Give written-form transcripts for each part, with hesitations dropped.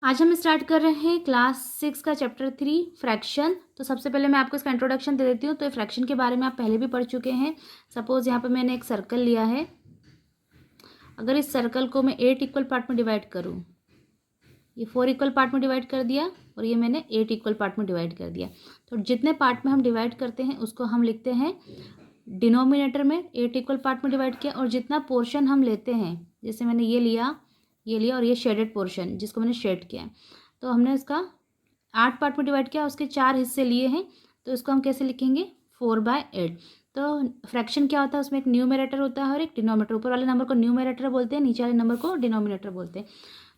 आज हम स्टार्ट कर रहे हैं क्लास 6 का चैप्टर 3 फ्रैक्शन। तो सबसे पहले मैं आपको इसका इंट्रोडक्शन दे देती हूँ। तो फ्रैक्शन के बारे में आप पहले भी पढ़ चुके हैं। सपोज यहाँ पे मैंने एक सर्कल लिया है। अगर इस सर्कल को मैं 8 इक्वल पार्ट में डिवाइड करूँ, ये 4 इक्वल पार्ट में डिवाइड कर दिया और ये मैंने 8 इक्वल पार्ट में डिवाइड कर दिया। तो जितने पार्ट में हम डिवाइड करते हैं उसको हम लिखते हैं डिनोमिनेटर में 8 इक्वल पार्ट में डिवाइड किया। और जितना पोर्शन हम लेते हैं, जैसे मैंने ये लिया और ये शेडेड पोर्शन जिसको मैंने शेड किया है, तो हमने इसका 8 पार्ट में डिवाइड किया, उसके 4 हिस्से लिए हैं। तो इसको हम कैसे लिखेंगे 4/8। तो फ्रैक्शन क्या होता है, उसमें एक न्यूमरेटर होता है और एक डिनोमिनेटर। ऊपर वाले नंबर को न्यूमरेटर बोलते हैं, नीचे वाले नंबर को डिनोमिनेटर बोलते हैं।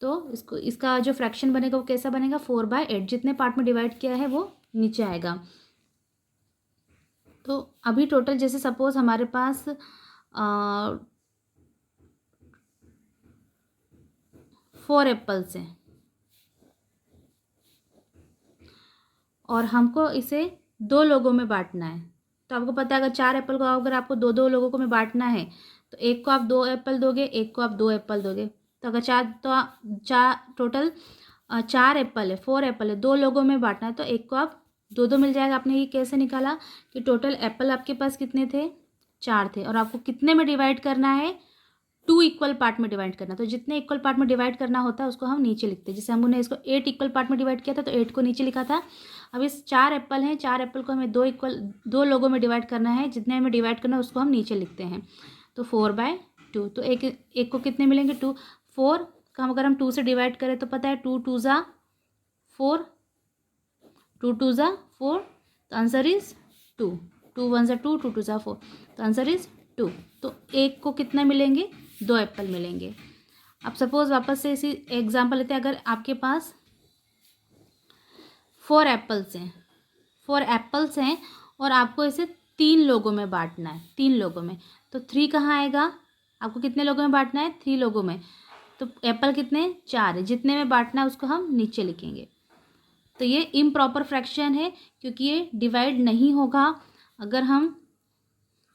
तो इसका जो फ्रैक्शन बनेगा वो कैसा बनेगा 4/8। जितने पार्ट में डिवाइड किया है वो नीचे आएगा। तो अभी टोटल जैसे सपोज हमारे पास 4 एप्पल्स हैं और हमको इसे 2 लोगों में बांटना है। तो आपको पता है अगर 4 एप्पल को अगर आपको 2-2 लोगों को में बांटना है तो एक को आप 2 एप्पल दोगे, एक को आप 2 एप्पल दोगे। तो अगर चार टोटल 4 एप्पल है, 4 एप्पल है, 2 लोगों में बांटना है तो एक को आप 2-2 मिल जाएगा। आपने ये कैसे निकाला कि टोटल एप्पल आपके पास कितने थे 4 थे और आपको कितने में डिवाइड करना है 2 इक्वल पार्ट में डिवाइड करना। तो जितने इक्वल पार्ट में डिवाइड करना होता है उसको हम नीचे लिखते हैं। जैसे हमने इसको 8 इक्वल पार्ट में डिवाइड किया था तो 8 को नीचे लिखा था। अब इस 4 एप्पल हैं, 4 एप्पल को हमें 2 लोगों में डिवाइड करना है। जितने में डिवाइड करना है उसको हम नीचे लिखते हैं। तो 4/2। तो एक को कितने मिलेंगे 2। 4 का अगर हम 2 से डिवाइड करें तो पता है 2 2 ज़ा 4, 2 2 ज़ा 4। तो आंसर इज 2। 2 1 ज़ा 2, 2 2 ज़ा 4। तो आंसर इज 2। तो एक को कितने मिलेंगे 2 एप्पल मिलेंगे। अब सपोज वापस से इसी एग्जांपल लेते हैं। अगर आपके पास 4 एप्पल्स हैं, 4 एप्पल्स हैं और आपको इसे 3 लोगों में बांटना है, 3 लोगों में। तो 3 कहाँ आएगा, आपको कितने लोगों में बांटना है 3 लोगों में। तो एप्पल कितने 4 है, जितने में बांटना है उसको हम नीचे लिखेंगे। तो ये इम्प्रॉपर फ्रैक्शन है क्योंकि ये डिवाइड नहीं होगा।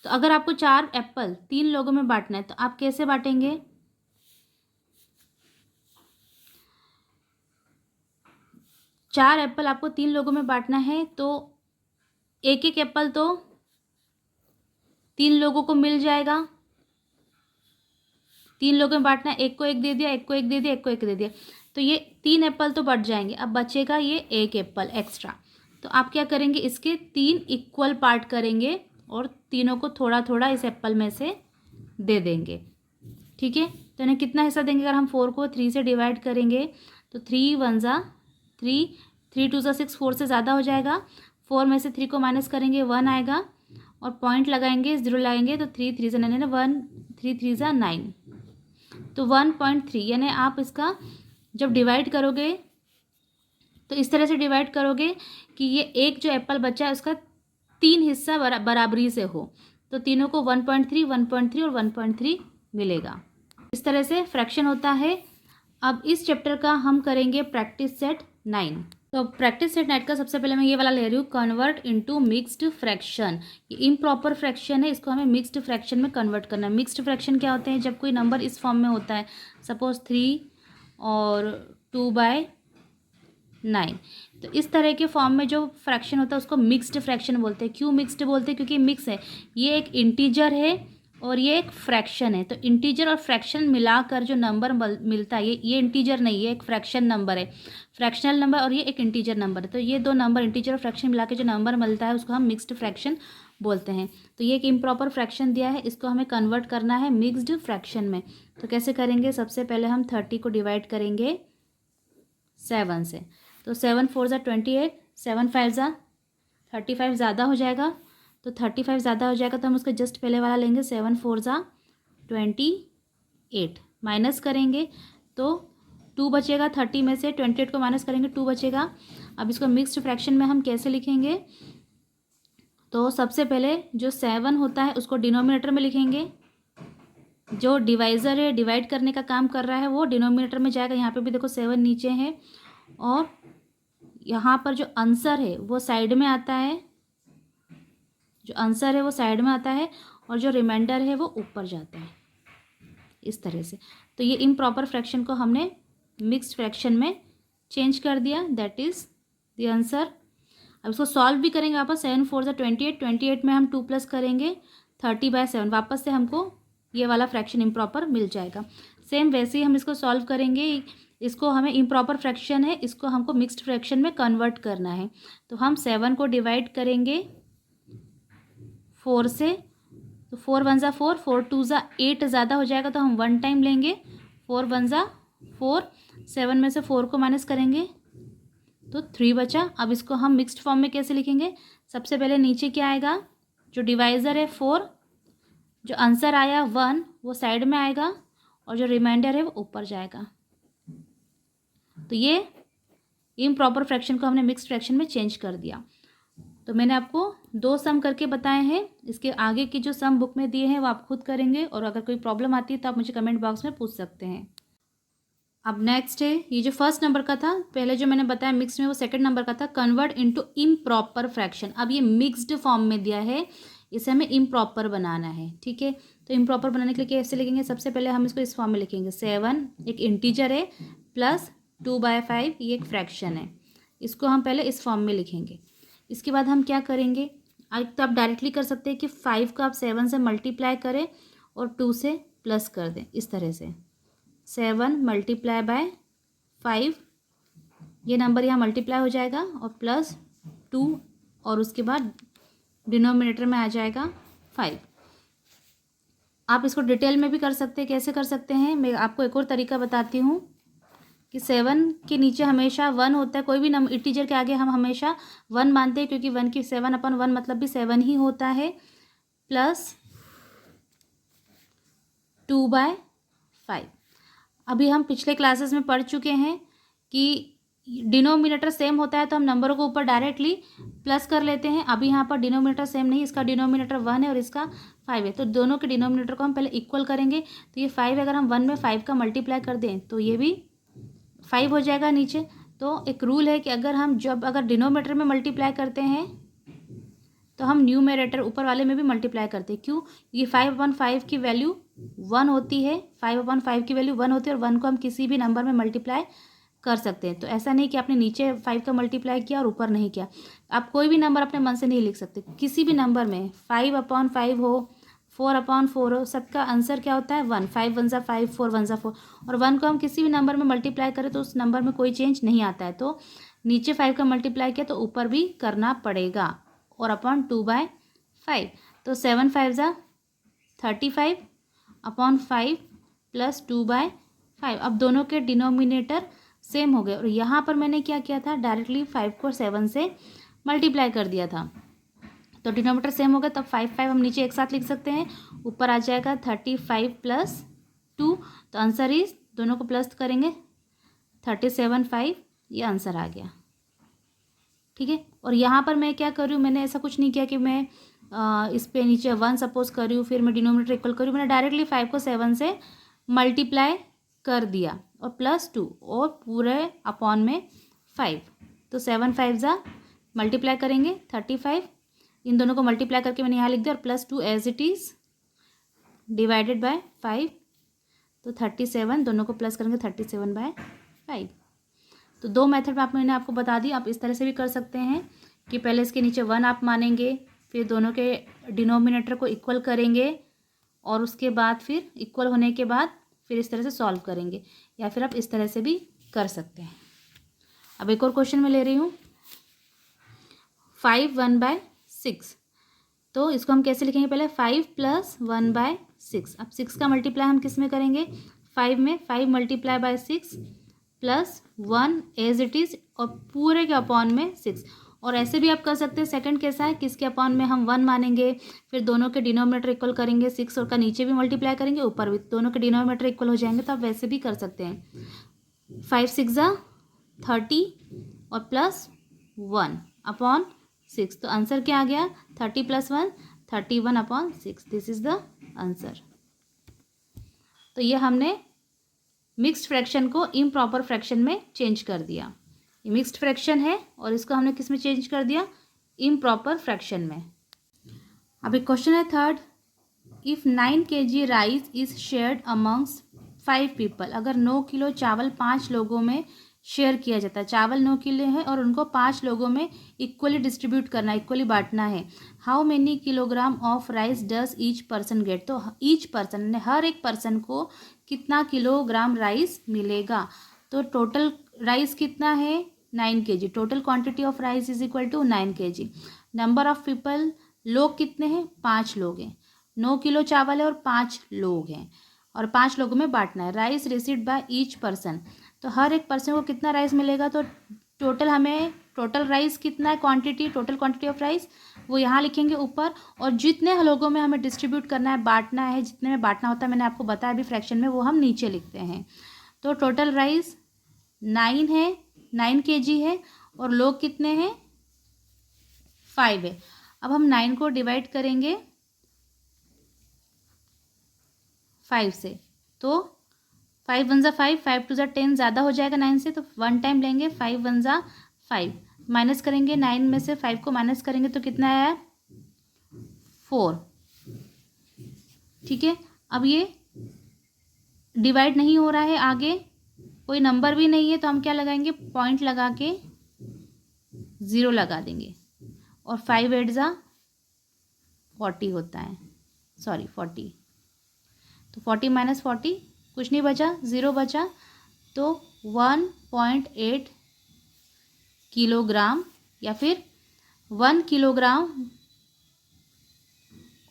अगर आपको 4 एप्पल 3 लोगों में बांटना है तो आप कैसे बांटेंगे, 4 एप्पल आपको 3 लोगों में बांटना है तो एक एक एप्पल तो 3 लोगों को मिल जाएगा। 3 लोगों में बांटना है, एक को एक दे दिया, एक को एक दे दिया, एक को एक दे दिया। तो ये 3 एप्पल तो बट जाएंगे। अब बचेगा ये एक एप्पल एक्स्ट्रा। तो आप क्या करेंगे, इसके 3 इक्वल पार्ट करेंगे और तीनों को थोड़ा थोड़ा इस एप्पल में से दे देंगे। ठीक है, तो इन्हें कितना हिस्सा देंगे, अगर हम 4 को 3 से डिवाइड करेंगे तो 3 1 ज़ा 3, 3 2 ज़ा 6, 4 से ज़्यादा हो जाएगा। 4 में से 3 को माइनस करेंगे 1 आएगा और पॉइंट लगाएंगे 0 लगाएंगे तो 3 3 ज़ा 9, 1 3 3 ज़ा 9। तो 1.3 यानी आप इसका जब डिवाइड करोगे तो इस तरह से डिवाइड करोगे कि ये एक जो एप्पल बचा है उसका 3 हिस्सा बराबरी से हो। तो तीनों को 1.3 1.3 और 1.3 मिलेगा। इस तरह से फ्रैक्शन होता है। अब इस चैप्टर का हम करेंगे प्रैक्टिस सेट 9। तो प्रैक्टिस सेट 9 का सबसे पहले मैं ये वाला ले रही हूँ, कन्वर्ट इनटू मिक्स्ड फ्रैक्शन। ये इम्प्रॉपर फ्रैक्शन है, इसको हमें मिक्स्ड फ्रैक्शन में कन्वर्ट करना है। मिक्स्ड फ्रैक्शन क्या होते हैं, जब कोई नंबर इस फॉर्म में होता है, सपोज 3 और 2/9। तो इस तरह के फॉर्म में जो फ्रैक्शन होता है उसको मिक्स्ड फ्रैक्शन बोलते हैं। क्यों मिक्स्ड बोलते हैं, क्योंकि मिक्स है। ये एक इंटीजर है और ये एक फ्रैक्शन है। तो इंटीजर और फ्रैक्शन मिलाकर जो नंबर मिलता है, ये इंटीजर नहीं, ये एक फ्रैक्शन नंबर है, फ्रैक्शनल नंबर, और ये एक इंटीजर नंबर है। तो ये दो नंबर इंटीजर और फ्रैक्शन मिला के जो नंबर मिलता है उसको हम मिक्स्ड फ्रैक्शन बोलते हैं। तो ये एक इम्प्रॉपर फ्रैक्शन दिया है, इसको हमें कन्वर्ट करना है मिक्स्ड फ्रैक्शन में। तो कैसे करेंगे, सबसे पहले हम 30 को डिवाइड करेंगे 7 से। तो 7 4 ज़ा 28, 7 5 ज़ा 35 ज़्यादा हो जाएगा। तो 35 ज़्यादा हो जाएगा तो हम उसका जस्ट पहले वाला लेंगे, 7 4 ज़ा 28, माइनस करेंगे तो 2 बचेगा। 30 में से 28 को माइनस करेंगे 2 बचेगा। अब इसको मिक्स्ड फ्रैक्शन में हम कैसे लिखेंगे, तो सबसे पहले जो 7 होता है उसको डिनोमिनेटर में लिखेंगे। जो डिवाइज़र है, डिवाइड करने का काम कर रहा है, वो डिनोमिनेटर में जाएगा। यहाँ पे भी देखो 7 नीचे है और यहाँ पर जो आंसर है वो साइड में आता है, जो आंसर है वो साइड में आता है और जो रिमाइंडर है वो ऊपर जाता है, इस तरह से। तो ये इम्प्रॉपर फ्रैक्शन को हमने मिक्स्ड फ्रैक्शन में चेंज कर दिया, दैट इज़ द आंसर। अब इसको सॉल्व भी करेंगे वापस, 7 4 28, 28 में हम 2 प्लस करेंगे 30/7, वापस से हमको ये वाला फ्रैक्शन इम्प्रॉपर मिल जाएगा। सेम वैसे ही हम इसको सॉल्व करेंगे, इसको हमें इम्प्रॉपर फ्रैक्शन है, इसको हमको मिक्स्ड फ्रैक्शन में कन्वर्ट करना है। तो हम 7 को डिवाइड करेंगे 4 से, तो 4 1 ज़ा 4, 4 2 ज़ा 8 ज़्यादा हो जाएगा तो हम 1 टाइम लेंगे, 4 1 ज़ा 4, 7 में से 4 को माइनस करेंगे तो 3 बचा। अब इसको हम मिक्स्ड फॉर्म में कैसे लिखेंगे, सबसे पहले नीचे क्या आएगा, जो डिवाइज़र है 4, जो आंसर आया 1 वो साइड में आएगा और जो रिमाइंडर है वो ऊपर जाएगा। तो ये इम्प्रॉपर फ्रैक्शन को हमने मिक्स्ड फ्रैक्शन में चेंज कर दिया। तो मैंने आपको 2 सम करके बताए हैं, इसके आगे की जो सम बुक में दिए हैं वो आप खुद करेंगे, और अगर कोई प्रॉब्लम आती है तो आप मुझे कमेंट बॉक्स में पूछ सकते हैं। अब नेक्स्ट है, ये जो फर्स्ट नंबर का था, पहले जो मैंने बताया मिक्स्ड में, वो सेकंड नंबर का था, कन्वर्ट इनटू इम्प्रॉपर फ्रैक्शन। अब ये मिक्स्ड फॉर्म में दिया है, इसे हमें इम्प्रॉपर बनाना है, ठीक है। तो इम्प्रॉपर बनाने के लिए कैसे लिखेंगे, सबसे पहले हम इसको इस फॉर्म में लिखेंगे, 7 एक इंटीजर है प्लस 2/5 ये एक फ्रैक्शन है, इसको हम पहले इस फॉर्म में लिखेंगे। इसके बाद हम क्या करेंगे, तो आप डायरेक्टली कर सकते हैं कि 5 को आप 7 से मल्टीप्लाई करें और 2 से प्लस कर दें, इस तरह से 7 मल्टीप्लाई बाय 5, ये नंबर यहाँ मल्टीप्लाई हो जाएगा और प्लस 2, और उसके बाद डिनोमिनेटर में आ जाएगा 5। आप इसको डिटेल में भी कर सकते हैं, कैसे कर सकते हैं मैं आपको एक और तरीका बताती हूँ कि 7 के नीचे हमेशा 1 होता है, कोई भी नंबर इंटीजर के आगे हम हमेशा 1 मानते हैं, क्योंकि 1 की 7/1 मतलब भी 7 ही होता है, प्लस 2/5। अभी हम पिछले क्लासेस में पढ़ चुके हैं कि डिनोमिनेटर सेम होता है तो हम नंबरों को ऊपर डायरेक्टली प्लस कर लेते हैं। अभी यहाँ पर डिनोमिनेटर सेम नहीं, इसका डिनोमिनेटर 1 है और इसका 5 है, तो दोनों के डिनोमिनेटर को हम पहले इक्वल करेंगे। तो ये 5 अगर हम 1 में 5 का मल्टीप्लाई कर दें तो ये भी 5 हो जाएगा नीचे। तो एक रूल है कि अगर डिनोमिनेटर में मल्टीप्लाई करते हैं तो हम न्यूमरेटर ऊपर वाले में भी मल्टीप्लाई करते हैं। क्यों, ये 5/5 की वैल्यू 1 होती है, 5/5 की वैल्यू 1 होती है, और 1 को हम किसी भी नंबर में मल्टीप्लाई कर सकते हैं। तो ऐसा नहीं कि आपने नीचे 5 का मल्टीप्लाई किया और ऊपर नहीं किया, आप कोई भी नंबर अपने मन से नहीं लिख सकते, किसी भी नंबर में 5/5 हो, 4/4 हो, सबका आंसर क्या होता है 1, 5 1 ज़ा 5, 4 1 ज़ा 4, और 1 को हम किसी भी नंबर में मल्टीप्लाई करें तो उस नंबर में कोई चेंज नहीं आता है। तो नीचे 5 का मल्टीप्लाई किया तो ऊपर भी करना पड़ेगा, और अपॉन 2/5, तो 7 5 ज़ा 35 अपॉन 5 प्लस 2/5। अब दोनों के डिनोमिनेटर सेम हो गए, और यहाँ पर मैंने क्या किया था, डायरेक्टली 5 को 7 से मल्टीप्लाई कर दिया था, तो डिनोमिनेटर सेम हो गया, तब 5 5 हम नीचे एक साथ लिख सकते हैं, ऊपर आ जाएगा 35 प्लस 2, तो आंसर इज, दोनों को प्लस करेंगे 37/5, ये आंसर आ गया, ठीक है। और यहाँ पर मैं क्या कर रही हूँ, मैंने ऐसा कुछ नहीं किया कि मैं इस पे नीचे 1 सपोज कर रही हूँ फिर मैं डिनोमिनेटर इक्वल कर रही हूँ, मैंने डायरेक्टली 5 को 7 से मल्टीप्लाई कर दिया और प्लस 2 और पूरे अपॉन में 5, तो 7 5 ज़ा मल्टीप्लाई करेंगे 35, इन दोनों को मल्टीप्लाई करके मैंने यहाँ लिख दिया, और plus 2 as it is divided by 5, तो 37, दोनों को प्लस करेंगे 37/5। तो 2 मेथड में मैंने आपको बता दी, आप इस तरह से भी कर सकते हैं कि पहले इसके नीचे 1 आप मानेंगे, फिर दोनों के डिनोमिनेटर को इक्वल करेंगे, और उसके बाद फिर इक्वल होने के बाद फिर इस तरह से सॉल्व करेंगे, या फिर आप इस तरह से भी कर सकते हैं। अब एक और क्वेश्चन मैं ले रही हूँ, 5 1/6, तो इसको हम कैसे लिखेंगे, पहले 5 + 1/6। अब 6 का मल्टीप्लाई हम किस में करेंगे, 5 में, 5 multiply by 6 plus 1 as it is, और पूरे के अपॉन में 6। और ऐसे भी आप कर सकते हैं, सेकंड कैसा है, किसके अपॉन में हम 1 मानेंगे, फिर दोनों के डिनोमिनेटर इक्वल करेंगे, 6 और का नीचे भी मल्टीप्लाई करेंगे, ऊपर भी, दोनों के डिनोमिनेटर इक्वल हो जाएंगे, तो आप वैसे भी कर सकते हैं। 5 6 ज़ा 30 और प्लस 1 अपॉन 6, तो आंसर क्या आ गया, 30 + 1 31/6, दिस इज द आंसर। तो ये हमने मिक्स्ड फ्रैक्शन को इम्प्रॉपर फ्रैक्शन में चेंज कर दिया, ये मिक्स्ड फ्रैक्शन है और इसको हमने किस में चेंज कर दिया, इम्प्रॉपर फ्रैक्शन में। अब एक क्वेश्चन है third, if 9 kg rice is shared amongst 5 people, अगर 9 किलो चावल 5 लोगों में शेयर किया जाता है। चावल 9 किलो है और उनको 5 लोगों में इक्वली डिस्ट्रीब्यूट करना, इक्वली बांटना है। How many kilogram of rice does each person gate? तो ईच पर्सन ने, हर एक पर्सन को कितना किलोग्राम राइस मिलेगा? तो टोटल राइस कितना है? 9 kg। Total quantity of rice is equal to 9 kg। Number of people, लोग कितने हैं? 5 लोग हैं। 9 किलो चावल है और 5 लोग हैं और 5 लोगों में बांटना है। Rice received by each person, तो हर एक पर्सन को कितना राइस मिलेगा? तो टोटल राइस कितना है, quantity, total quantity of rice वो यहाँ लिखेंगे ऊपर, और जितने लोगों में हमें डिस्ट्रीब्यूट करना है, बांटना है, जितने में बांटना होता है मैंने आपको बताया अभी फ्रैक्शन में, वो हम नीचे लिखते हैं। तो टोटल राइस 9 है, 9 kg है और लोग कितने हैं? 5 है। अब हम 9 को डिवाइड करेंगे 5 से, तो 5 1 ज़ा 5, 5 2 ज़ा 10, ज़्यादा हो जाएगा 9 से, तो 1 टाइम लेंगे। 5 1 ज़ा 5, माइनस करेंगे 9 में से 5 को माइनस करेंगे तो कितना आया? 4। ठीक है, अब ये डिवाइड नहीं हो रहा है, आगे कोई नंबर भी नहीं है, तो हम क्या लगाएंगे? पॉइंट लगा के 0 लगा देंगे। और 5 8 ज़ा 40 होता है, सॉरी 40, तो 40 माइनस 40 कुछ नहीं बचा, 0 बचा, तो 1.8 किलोग्राम या फिर 1 किलोग्राम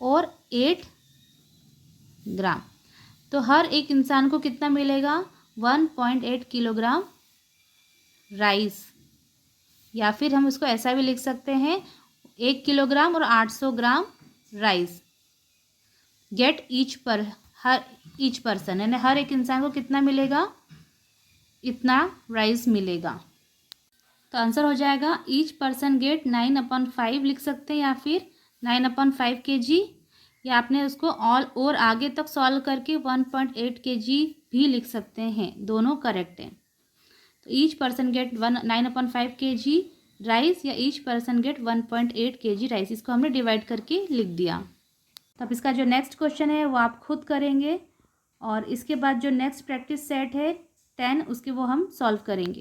और 8 ग्राम। तो हर एक इंसान को कितना मिलेगा? 1.8 किलोग्राम राइस, या फिर हम इसको ऐसा भी लिख सकते हैं 1 किलोग्राम और 800 ग्राम राइस गेट ईच पर्सन, यानी हर एक इंसान को कितना मिलेगा? इतना राइस मिलेगा। तो आंसर हो जाएगा ईच पर्सन गेट 9/5 लिख सकते हैं, या फिर 9/5 kg, या आपने उसको और आगे तक सॉल्व करके 1.8 kg भी लिख सकते हैं, दोनों करेक्ट हैं। तो each person get 9/5 kg rice या each person get 1.8 kg rice, इसको हमने डिवाइड करके लिख दिया। तो अब इसका जो नेक्स्ट क्वेश्चन है वो आप खुद करेंगे, और इसके बाद जो नेक्स्ट प्रैक्टिस सेट है 10, उसके वो हम सॉल्व करेंगे।